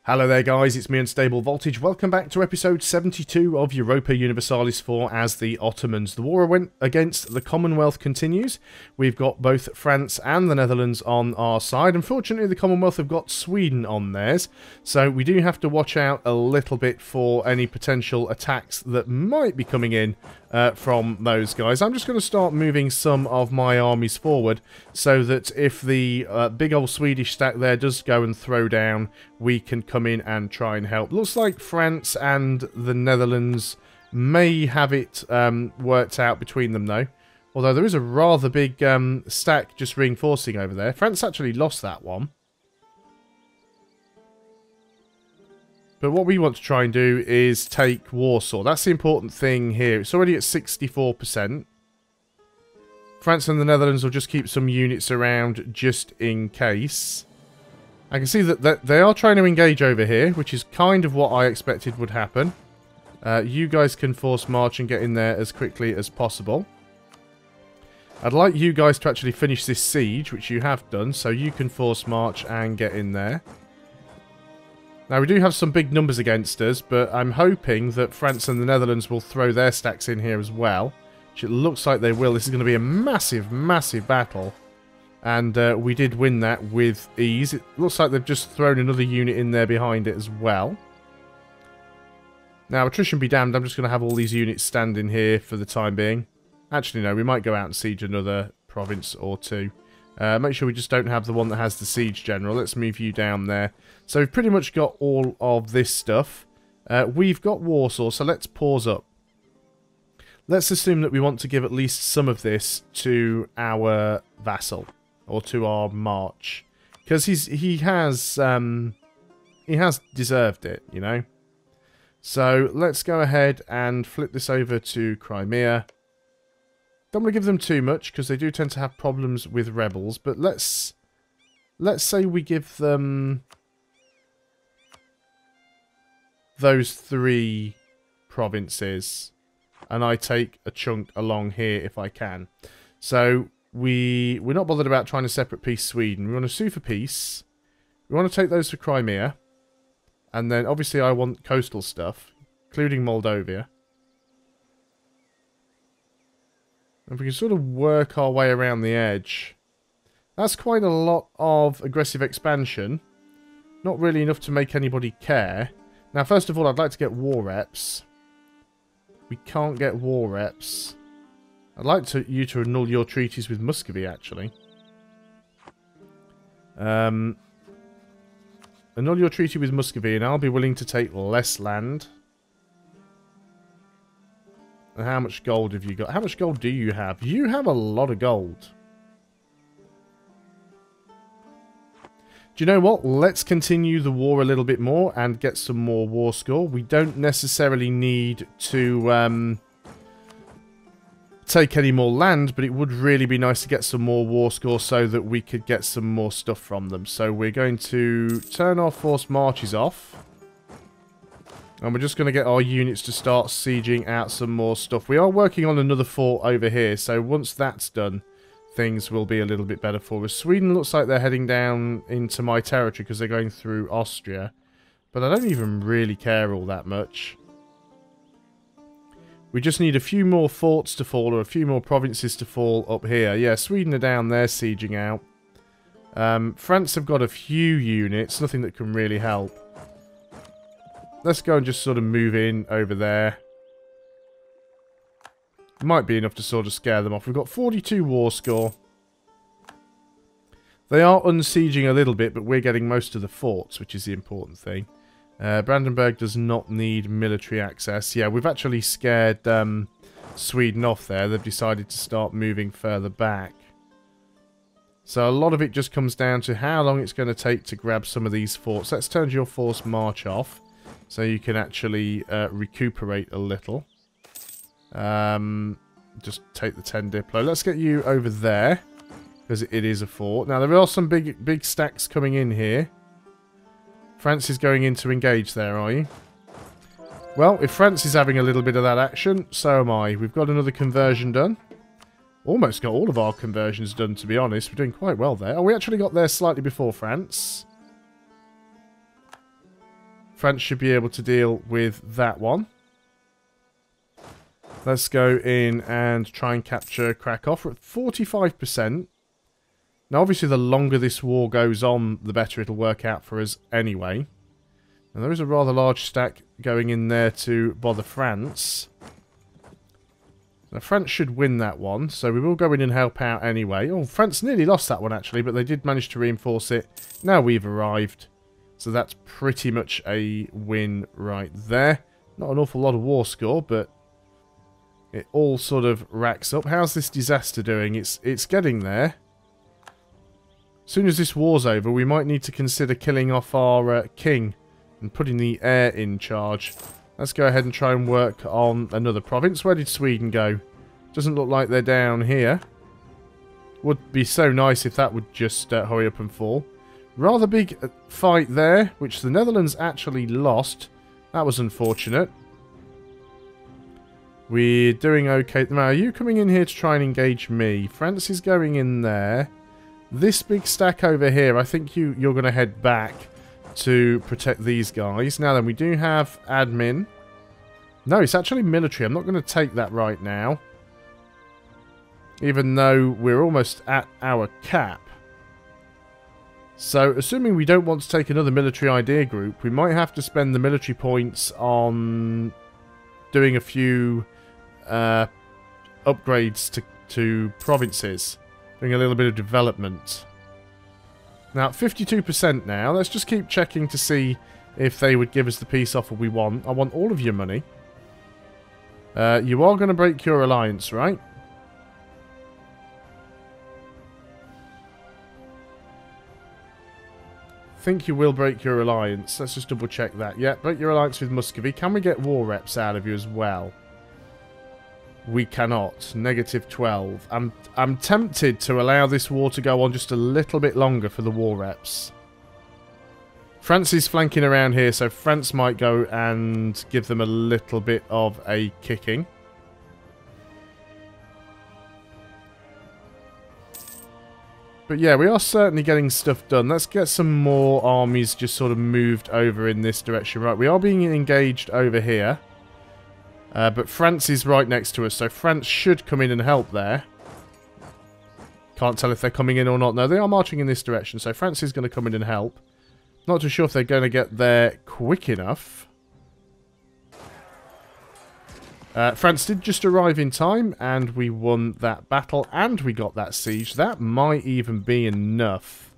Hello there guys, it's me Unstable Voltage. Welcome back to episode 72 of Europa Universalis 4 as the Ottomans. The war against the Commonwealth continues. We've got both France and the Netherlands on our side. Unfortunately, the Commonwealth have got Sweden on theirs, so we do have to watch out a little bit for any potential attacks that might be coming in from those guys. I'm just going to start moving some of my armies forward so that if the big old Swedish stack there does go and throw down, we can come in and try and help. Looks like France and the Netherlands may have it worked out between them though. Although there is a rather big stack just reinforcing over there. France actually lost that one. But what we want to try and do is take Warsaw. That's the important thing here. It's already at 64%. France and the Netherlands will just keep some units around just in case. I can see that they are trying to engage over here, which is kind of what I expected would happen. You guys can force march and get in there as quickly as possible. I'd like you guys to actually finish this siege, which you have done, so you can force march and get in there. Now, we do have some big numbers against us, but I'm hoping that France and the Netherlands will throw their stacks in here as well, which it looks like they will. This is going to be a massive, massive battle. And we did win that with ease. It looks like they've just thrown another unit in there behind it as well. Now, attrition be damned, I'm just going to have all these units standing here for the time being. Actually, no, we might go out and siege another province or two. Make sure we just don't have the one that has the siege general. Let's move you down there. So we've pretty much got all of this stuff. We've got Warsaw, so let's pause up. Let's assume that we want to give at least some of this to our vassal. Or to our march. Because he has deserved it, you know. So let's go ahead and flip this over to Crimea. Don't want to give them too much because they do tend to have problems with rebels. But let's say we give them those 3 provinces, and I take a chunk along here if I can. So we're not bothered about trying to separate peace Sweden. We want to sue for peace. We want to take those to Crimea, and then obviously I want coastal stuff, including Moldova. If we can sort of work our way around the edge. That's quite a lot of aggressive expansion. Not really enough to make anybody care. Now, first of all, I'd like to get war reps. We can't get war reps. I'd like you to annul your treaties with Muscovy, actually. Annul your treaty with Muscovy, and I'll be willing to take less land. And how much gold have you got? How much gold do you have? You have a lot of gold. Do you know what? Let's continue the war a little bit more and get some more war score. We don't necessarily need to take any more land, but it would really be nice to get some more war score so that we could get some more stuff from them. So we're going to turn our forced marches off. And we're just going to get our units to start sieging out some more stuff. We are working on another fort over here, so once that's done, things will be a little bit better for us. Sweden looks like they're heading down into my territory because they're going through Austria. But I don't even really care all that much. We just need a few more forts to fall, or a few more provinces to fall up here. Yeah, Sweden are down there sieging out. France have got a few units, nothing that can really help. Let's go and just sort of move in over there. Might be enough to sort of scare them off. We've got 42 war score. They are unsieging a little bit, but we're getting most of the forts, which is the important thing. Brandenburg does not need military access. Yeah, we've actually scared Sweden off there. They've decided to start moving further back. So a lot of it just comes down to how long it's going to take to grab some of these forts. Let's turn your forced march off so you can actually recuperate a little. Just take the 10 Diplo. Let's get you over there because it is a fort. Now, there are some big stacks coming in here. France is going in to engage there, are you? Well, if France is having a little bit of that action, so am I. We've got another conversion done. Almost got all of our conversions done, to be honest. We're doing quite well there. Oh, we actually got there slightly before France. France should be able to deal with that one. Let's go in and try and capture Krakow. We're at 45%. Now, obviously, the longer this war goes on, the better it'll work out for us anyway. And there is a rather large stack going in there to bother France. Now, France should win that one, so we will go in and help out anyway. Oh, France nearly lost that one, actually, but they did manage to reinforce it. Now we've arrived. So that's pretty much a win right there. Not an awful lot of war score, but it all sort of racks up. How's this disaster doing? It's getting there. As soon as this war's over, we might need to consider killing off our king and putting the heir in charge. Let's go ahead and try and work on another province. Where did Sweden go? Doesn't look like they're down here. Would be so nice if that would just hurry up and fall. Rather big fight there, which the Netherlands actually lost. That was unfortunate. We're doing okay. Now, are you coming in here to try and engage me? France is going in there. This big stack over here, I think you're going to head back to protect these guys. Now then, we do have admin. No, it's actually military. I'm not going to take that right now. Even though we're almost at our cap. So, assuming we don't want to take another military idea group, we might have to spend the military points on doing a few upgrades to provinces. Doing a little bit of development. Now, 52% now. Let's just keep checking to see if they would give us the peace offer we want. I want all of your money. You are going to break your alliance, right? I think you will break your alliance. Let's just double check that. Yeah, break your alliance with Muscovy. Can we get war reps out of you as well? We cannot. Negative 12. I'm tempted to allow this war to go on just a little bit longer for the war reps. France is flanking around here, so France might go and give them a little bit of a kicking. But yeah, we are certainly getting stuff done. Let's get some more armies just sort of moved over in this direction. Right, we are being engaged over here. But France is right next to us, so France should come in and help there. Can't tell if they're coming in or not. No, they are marching in this direction, so France is going to come in and help. Not too sure if they're going to get there quick enough. France did just arrive in time, and we won that battle, and we got that siege. That might even be enough.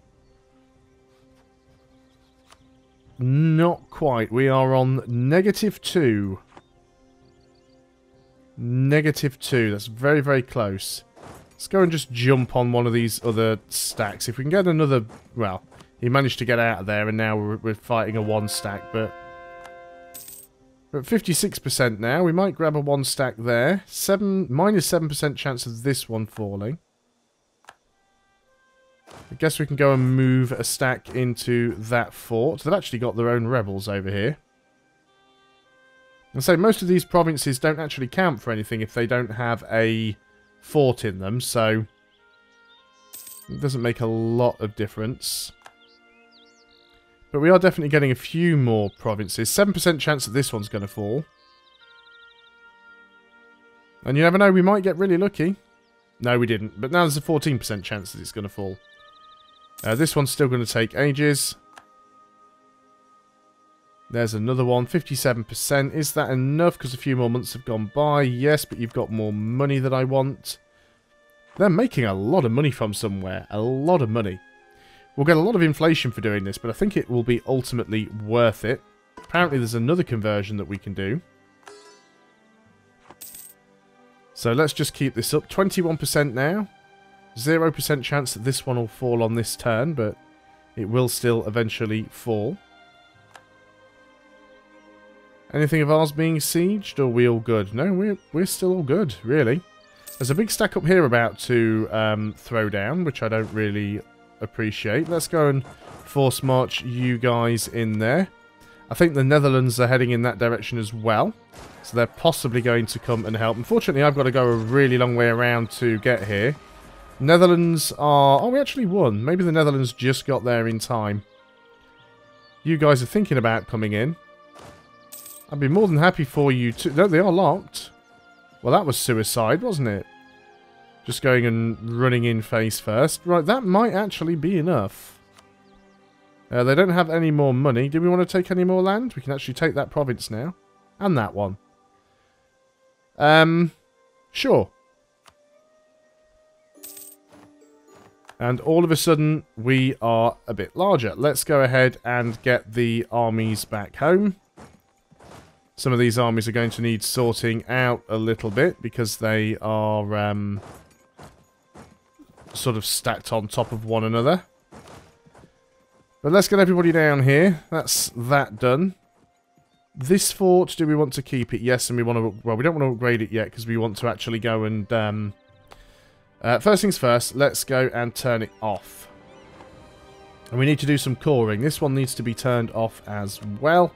Not quite. We are on negative 2. Negative 2. That's very, very close. Let's go and just jump on one of these other stacks. If we can get another... Well, he managed to get out of there, and now we're fighting a 1 stack, but... We're at 56% now. We might grab a 1 stack there. Minus 7% chance of this one falling. I guess we can go and move a stack into that fort. They've actually got their own rebels over here. And so most of these provinces don't actually count for anything if they don't have a fort in them. So it doesn't make a lot of difference. But we are definitely getting a few more provinces. 7% chance that this one's going to fall. And you never know, we might get really lucky. No, we didn't. But now there's a 14% chance that it's going to fall. This one's still going to take ages. There's another one, 57%. Is that enough? Because a few more months have gone by. Yes, but you've got more money than I want. They're making a lot of money from somewhere. A lot of money. We'll get a lot of inflation for doing this, but I think it will be ultimately worth it. Apparently there's another conversion that we can do. So let's just keep this up. 21% now. 0% chance that this one will fall on this turn, but it will still eventually fall. Anything of ours being sieged, or are we all good? No, we're still all good, really. There's a big stack up here about to throw down, which I don't really appreciate. Let's go and force march you guys in there. I think the Netherlands are heading in that direction as well. So they're possibly going to come and help. Unfortunately, I've got to go a really long way around to get here. Netherlands are... Oh, we actually won. Maybe the Netherlands just got there in time. You guys are thinking about coming in. I'd be more than happy for you to... No, they are locked. Well, that was suicide, wasn't it? Just going and running in face first. Right, that might actually be enough. They don't have any more money. Do we want to take any more land? We can actually take that province now. And that one. Sure. And all of a sudden, we are a bit larger. Let's go ahead and get the armies back home. Some of these armies are going to need sorting out a little bit because they are sort of stacked on top of one another. But let's get everybody down here. That's that done. This fort, do we want to keep it? Yes, and we want to... Well, we don't want to upgrade it yet because we want to actually go and... first things first, let's go and turn it off. And we need to do some coring. This one needs to be turned off as well.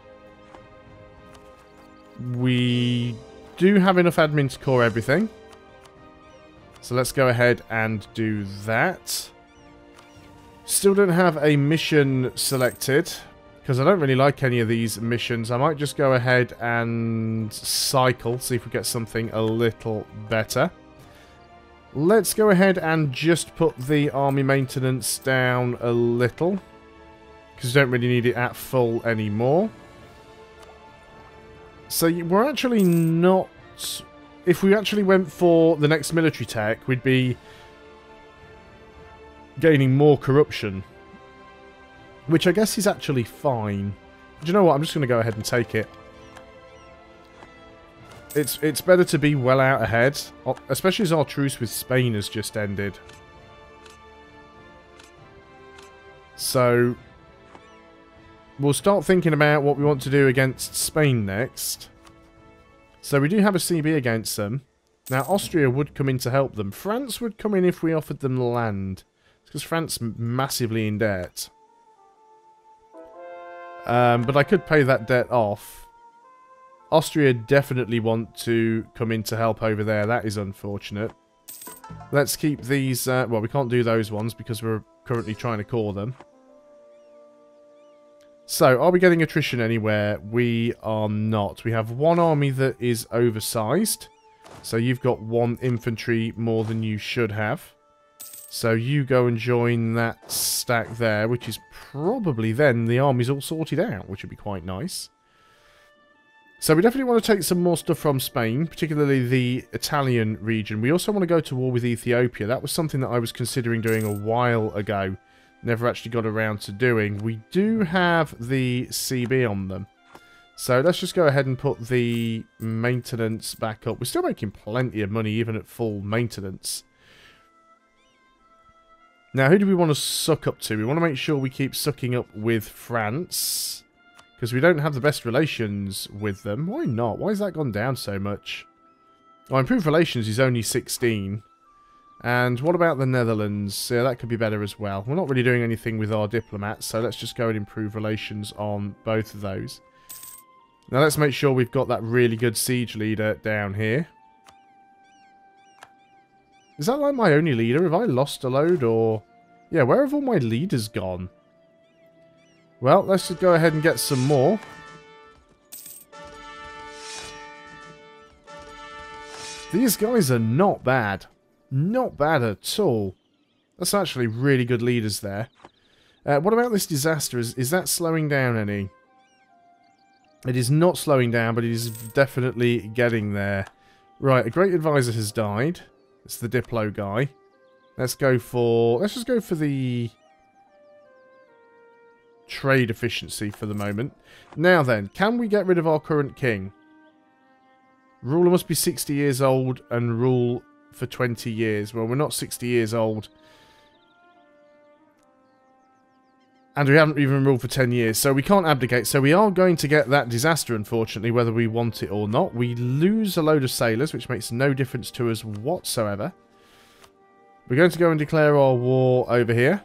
We do have enough admin to core everything. So let's go ahead and do that. Still don't have a mission selected, because I don't really like any of these missions. I might just go ahead and cycle, see if we get something a little better. Let's go ahead and just put the army maintenance down a little, because we don't really need it at full anymore. So we're actually not... If we actually went for the next military tech, we'd be gaining more corruption, which I guess is actually fine. Do you know what? I'm just going to go ahead and take it. It's better to be well out ahead, especially as our truce with Spain has just ended. So we'll start thinking about what we want to do against Spain next. So we do have a CB against them. Now Austria would come in to help them. France would come in if we offered them land, because France is massively in debt. But I could pay that debt off. Austria definitely want to come in to help over there. That is unfortunate. Let's keep these... well, we can't do those ones because we're currently trying to core them. So, are we getting attrition anywhere? We are not. We have one army that is oversized. So you've got one infantry more than you should have. So you go and join that stack there, which is probably then the army's all sorted out, which would be quite nice. So we definitely want to take some more stuff from Spain, particularly the Italian region. We also want to go to war with Ethiopia. That was something that I was considering doing a while ago. Never actually got around to doing. We do have the CB on them. So let's just go ahead and put the maintenance back up. We're still making plenty of money, even at full maintenance. Now, who do we want to suck up to? We want to make sure we keep sucking up with France, because we don't have the best relations with them. Why not? Why has that gone down so much? Oh, improved relations is only 16. And what about the Netherlands? Yeah, that could be better as well. We're not really doing anything with our diplomats, so let's just go and improve relations on both of those. Now let's make sure we've got that really good siege leader down here. Is that like my only leader? Have I lost a load or... Yeah, where have all my leaders gone? Well, let's just go ahead and get some more. These guys are not bad. Not bad at all. That's actually really good leaders there. What about this disaster? Is that slowing down any? It is not slowing down, but it is definitely getting there. Right, a great advisor has died. It's the Diplo guy. Let's go for... Let's just go for the... trade efficiency for the moment. Now then, can we get rid of our current king? Ruler must be 60 years old and rule for 20 years. Well, we're not 60 years old. And we haven't even ruled for 10 years, so we can't abdicate. So we are going to get that disaster, unfortunately, whether we want it or not. We lose a load of sailors, which makes no difference to us whatsoever. We're going to go and declare our war over here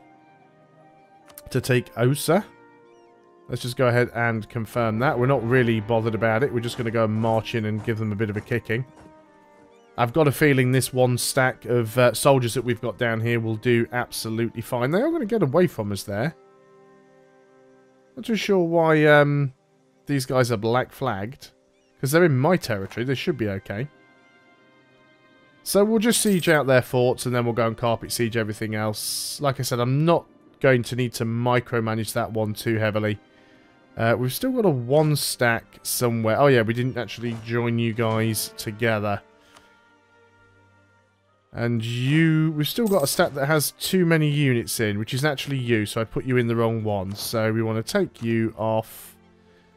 to take Osa. Let's just go ahead and confirm that. We're not really bothered about it. We're just going to go and march in and give them a bit of a kicking. I've got a feeling this one stack of soldiers that we've got down here will do absolutely fine. They are going to get away from us there. Not too sure why these guys are black flagged. Because they're in my territory. They should be okay. So we'll just siege out their forts and then we'll go and carpet siege everything else. Like I said, I'm not going to need to micromanage that one too heavily. We've still got a 1 stack somewhere. Oh yeah, we didn't actually join you guys together. And we've still got a stack that has too many units in, which is actually you, so I put you in the wrong one. So we want to take you off,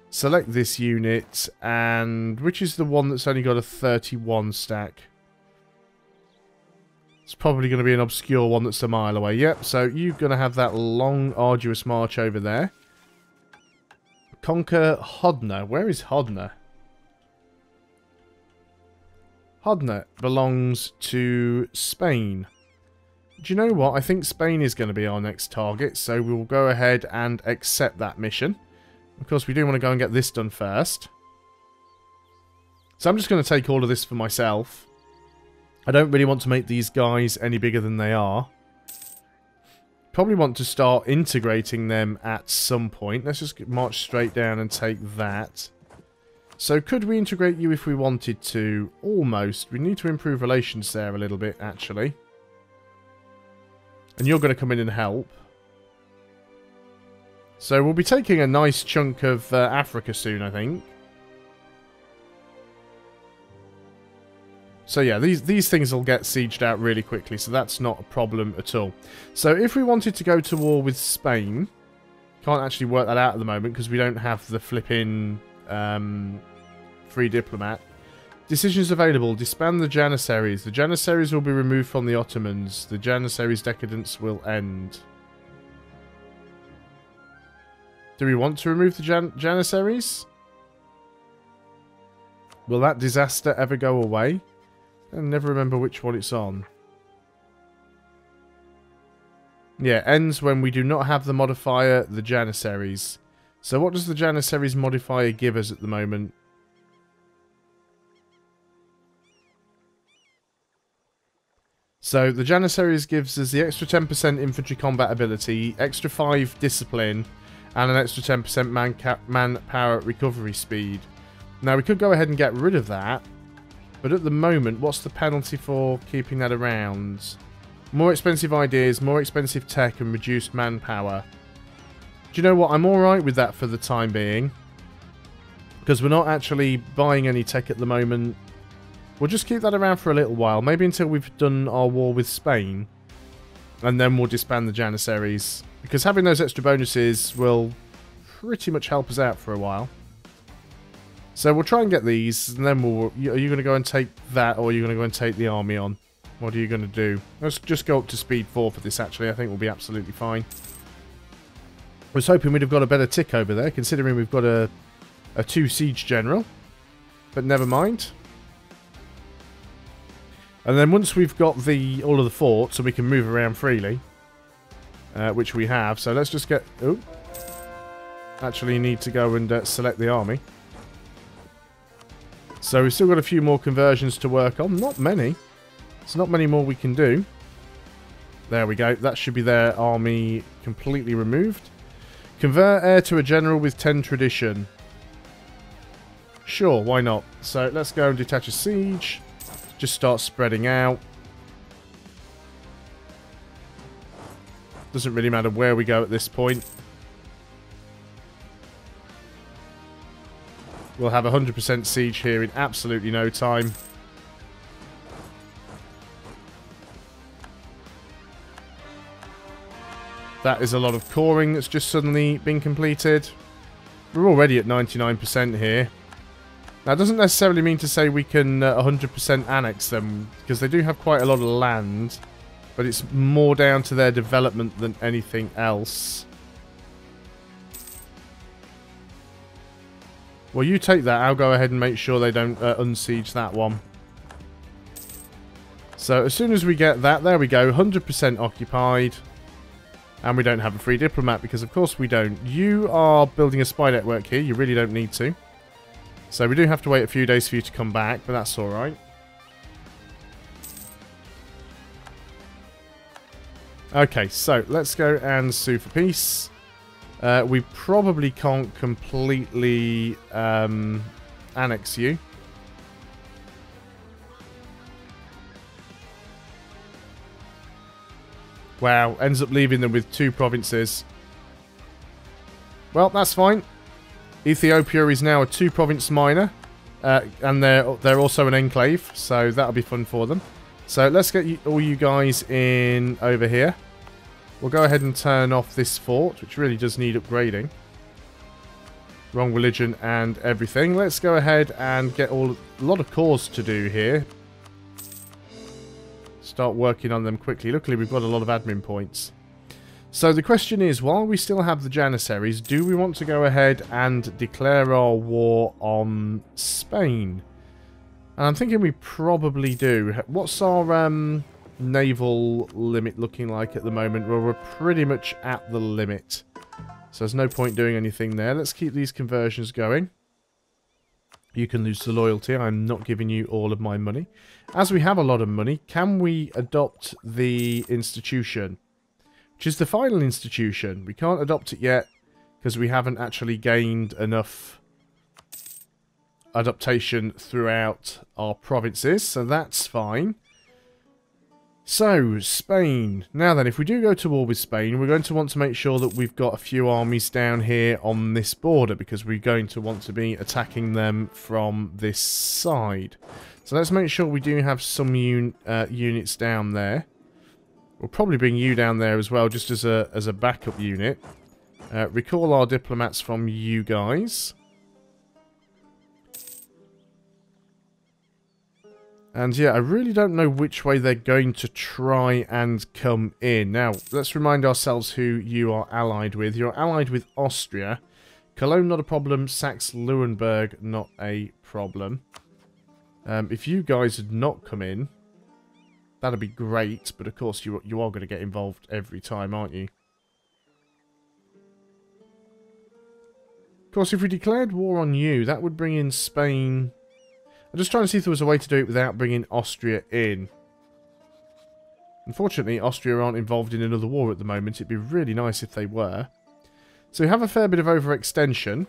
select this unit, and which is the one that's only got a 31 stack? It's probably going to be an obscure one that's a mile away. Yep, so you're going to have that long, arduous march over there. Conquer Hodna. Where is Hodna? Hodna belongs to Spain. Do you know what? I think Spain is going to be our next target, so we'll go ahead and accept that mission. Of course, we do want to go and get this done first. So I'm just going to take all of this for myself. I don't really want to make these guys any bigger than they are. Probably want to start integrating them at some point. Let's just march straight down and take that. So could we integrate you if we wanted to? Almost. We need to improve relations there a little bit, actually. And you're going to come in and help. So we'll be taking a nice chunk of Africa soon, I think. So yeah, these things will get sieged out really quickly, so that's not a problem at all. So if we wanted to go to war with Spain, can't actually work that out at the moment because we don't have the flipping free diplomat. Decisions available. Disband the Janissaries. The Janissaries will be removed from the Ottomans. The Janissaries' decadence will end. Do we want to remove the Janissaries? Will that disaster ever go away? I never remember which one it's on. Yeah, ends when we do not have the modifier, the Janissaries. So what does the Janissaries modifier give us at the moment? So the Janissaries gives us the extra 10% infantry combat ability, extra 5 discipline, and an extra 10% manpower recovery speed. Now we could go ahead and get rid of that. But at the moment, what's the penalty for keeping that around? More expensive ideas, more expensive tech, and reduced manpower. Do you know what? I'm alright with that for the time being. Because we're not actually buying any tech at the moment. We'll just keep that around for a little while. Maybe until we've done our war with Spain. And then we'll disband the Janissaries. Because having those extra bonuses will pretty much help us out for a while. So we'll try and get these, and then are you going to go and take that, or are you going to go and take the army on? What are you going to do? Let's just go up to speed 4 for this, actually. I think we'll be absolutely fine. I was hoping we'd have got a better tick over there, considering we've got a 2 siege general. But never mind. And then once we've got all of the forts, so we can move around freely, which we have. So let's just get... Oh. Actually need to go and select the army. So we've still got a few more conversions to work on. Not many. There's not many more we can do. There we go. That should be their army completely removed. Convert heir to a general with 10 tradition. Sure, why not? So let's go and detach a siege. Just start spreading out. Doesn't really matter where we go at this point. We'll have 100% siege here in absolutely no time. That is a lot of coring that's just suddenly been completed. We're already at 99% here. Now, it doesn't necessarily mean to say we can 100% annex them, because they do have quite a lot of land, but it's more down to their development than anything else. Well, you take that. I'll go ahead and make sure they don't unsiege that one. So, as soon as we get that, there we go, 100% occupied. And we don't have a free diplomat, because of course we don't. You are building a spy network here. You really don't need to. So, we do have to wait a few days for you to come back, but that's alright. Okay, so, let's go and sue for peace. We probably can't completely annex you. Wow, ends up leaving them with 2 provinces. Well, that's fine. Ethiopia is now a 2-province minor. And they're also an enclave, so that'll be fun for them. So let's get all you guys in over here. We'll go ahead and turn off this fort, which really does need upgrading. Wrong religion and everything. Let's go ahead and get a lot of cores to do here. Start working on them quickly. Luckily, we've got a lot of admin points. So the question is, while we still have the Janissaries, do we want to go ahead and declare our war on Spain? And I'm thinking we probably do. What's our naval limit looking like at the moment? Well, we're pretty much at the limit. So there's no point doing anything there. Let's keep these conversions going. You can lose the loyalty. I'm not giving you all of my money. As we have a lot of money, can we adopt the institution? Which is the final institution. We can't adopt it yet because we haven't actually gained enough adaptation throughout our provinces. So that's fine. So, Spain. Now then, if we do go to war with Spain, we're going to want to make sure that we've got a few armies down here on this border, because we're going to want to be attacking them from this side. So let's make sure we do have some units down there. We'll probably bring you down there as well, just as a backup unit. Recall our diplomats from you guys. And yeah, I really don't know which way they're going to try and come in. Now, let's remind ourselves who you are allied with. You're allied with Austria. Cologne, not a problem. Saxe-Lauenburg, not a problem. If you guys had not come in, that'd be great. But of course, you are going to get involved every time, aren't you? Of course, if we declared war on you, that would bring in Spain. I'm just trying to see if there was a way to do it without bringing Austria in. Unfortunately, Austria aren't involved in another war at the moment. It'd be really nice if they were. So we have a fair bit of overextension.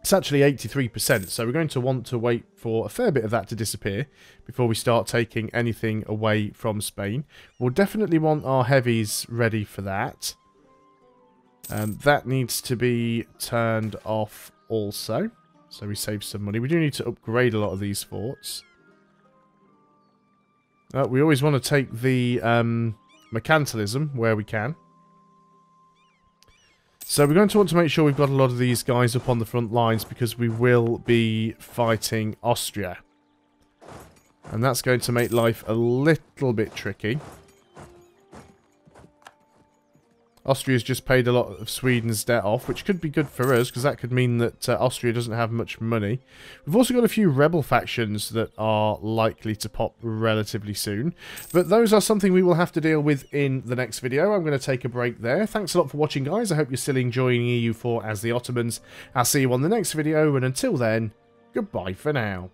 It's actually 83%, so we're going to want to wait for a fair bit of that to disappear before we start taking anything away from Spain. We'll definitely want our heavies ready for that. That needs to be turned off also. So we save some money. We do need to upgrade a lot of these forts. We always want to take the mercantilism where we can. So we're going to want to make sure we've got a lot of these guys up on the front lines, because we will be fighting Austria. And that's going to make life a little bit tricky. Austria's just paid a lot of Sweden's debt off, which could be good for us, because that could mean that Austria doesn't have much money. We've also got a few rebel factions that are likely to pop relatively soon, but those are something we will have to deal with in the next video. I'm going to take a break there. Thanks a lot for watching, guys. I hope you're still enjoying EU4 as the Ottomans. I'll see you on the next video, and until then, goodbye for now.